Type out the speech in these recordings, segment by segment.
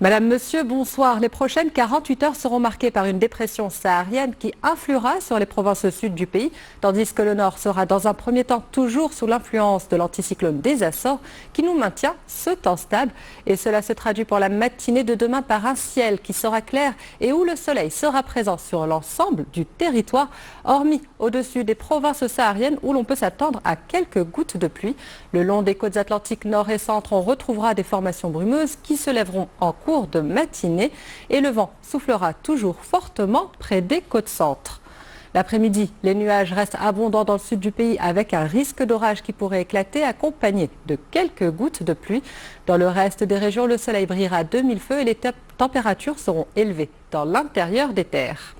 Madame, Monsieur, bonsoir. Les prochaines 48 heures seront marquées par une dépression saharienne qui influera sur les provinces sud du pays, tandis que le nord sera dans un premier temps toujours sous l'influence de l'anticyclone des Açores qui nous maintient ce temps stable. Et cela se traduit pour la matinée de demain par un ciel qui sera clair et où le soleil sera présent sur l'ensemble du territoire, hormis au-dessus des provinces sahariennes où l'on peut s'attendre à quelques gouttes de pluie. Le long des côtes atlantiques nord et centre, on retrouvera des formations brumeuses qui se lèveront en cours de matinée et le vent soufflera toujours fortement près des côtes centres. L'après-midi, les nuages restent abondants dans le sud du pays avec un risque d'orage qui pourrait éclater accompagné de quelques gouttes de pluie. Dans le reste des régions, le soleil brillera de mille feux et les températures seront élevées dans l'intérieur des terres.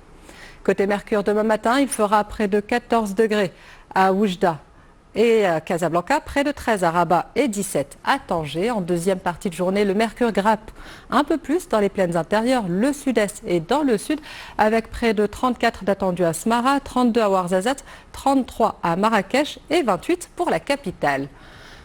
Côté Mercure, demain matin, il fera près de 14 degrés à Oujda et à Casablanca, près de 13 à Rabat et 17 à Tanger. En deuxième partie de journée, le mercure grimpe un peu plus dans les plaines intérieures, le sud-est et dans le sud, avec près de 34 d'attendus à Smara, 32 à Ouarzazate, 33 à Marrakech et 28 pour la capitale.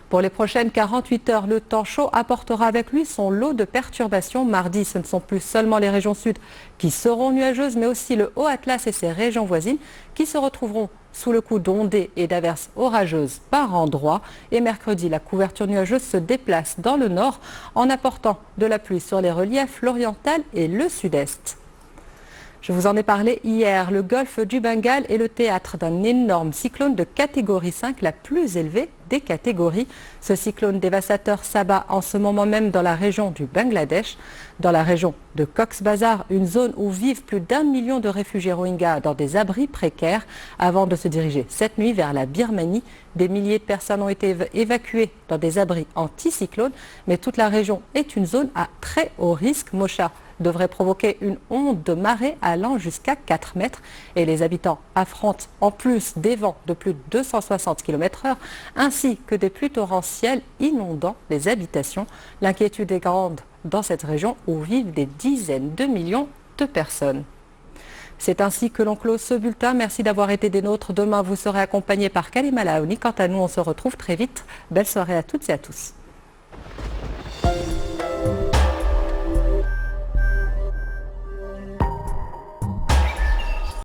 Pour les prochaines 48 heures, le temps chaud apportera avec lui son lot de perturbations. Mardi, ce ne sont plus seulement les régions sud qui seront nuageuses, mais aussi le Haut-Atlas et ses régions voisines qui se retrouveront sous le coup d'ondées et d'averses orageuses par endroits. Et mercredi, la couverture nuageuse se déplace dans le nord en apportant de la pluie sur les reliefs, l'oriental et le sud-est. Je vous en ai parlé hier, le golfe du Bengale est le théâtre d'un énorme cyclone de catégorie 5, la plus élevée des catégories. Ce cyclone dévastateur s'abat en ce moment même dans la région du Bangladesh, dans la région de Cox's Bazar, une zone où vivent plus d'1 million de réfugiés Rohingyas dans des abris précaires. Avant de se diriger cette nuit vers la Birmanie, des milliers de personnes ont été évacuées dans des abris anticyclones, mais toute la région est une zone à très haut risque. Mocha devrait provoquer une onde de marée allant jusqu'à 4 mètres et les habitants affrontent en plus des vents de plus de 260 km/h ainsi que des pluies torrentielles inondant les habitations. L'inquiétude est grande dans cette région où vivent des dizaines de millions de personnes. C'est ainsi que l'on close ce bulletin. Merci d'avoir été des nôtres. Demain, vous serez accompagnés par Kalima Laouni. Quant à nous, on se retrouve très vite. Belle soirée à toutes et à tous.